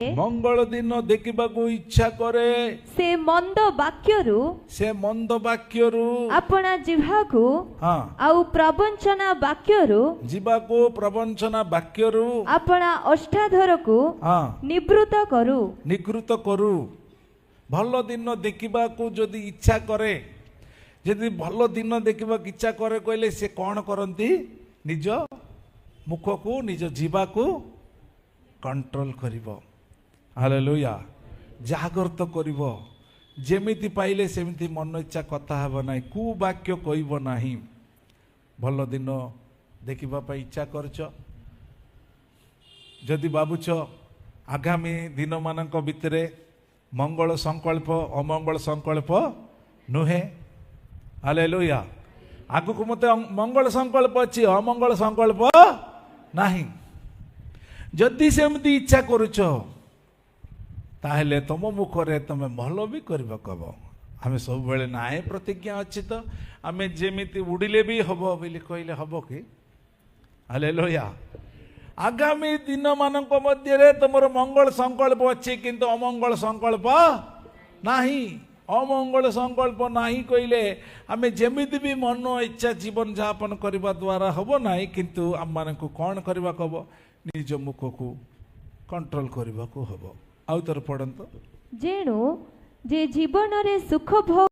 मंगल दिन देखा इच्छा करे से मंद वाक्यरु अपना जिह्वाकु आउ प्रवंचना वाक्यरु जीवाको प्रवंचना वाक्यरु अपना अष्टाधरकु निगृत करू भल दिन देखा जदि इच्छा करे जदि भल दिन देखा इच्छा करे कहले से कौन करती निज मुख को निज जीवा को कंट्रोल करिवो हालेलुया जागृत करिवो जेमिति पाइले सेमिति मन इच्छा कथा हेब नाही कु वाक्य कहब नाही भल दिन देखिबा पई इच्छा करछ जदि बाबुछ आगामी दिन मानक भितरे मंगल संकल्प अमंगल संकल्प नुहे हालेलुया आगु को मते मंगल संकल्प अछि अमंगल संकल्प नाही जदि सेमती इच्छा करुछ ताहेले तुम मुखरे तुम भल भी करबा कब आमे सब बेले नाए प्रतिज्ञा अछि तो आमे जेमिति उडिले भी हबो बोली कहले हबो कि हालेलुया आगामी दिन मानक मध्य रे तुमर मंगल संकल्प अछि किंतु अमंगल संकल्प नाही अमंगल संकल्प नाही कहले आमे जेमिति भी मन इच्छा जीवन यापन करबा द्वारा हबो नाही किंतु आम मानक कोन करबा कब निज मुख को कंट्रोल करबा को हबो आउ तर पड़ंत जेणु जे जीवन रे सुख भोग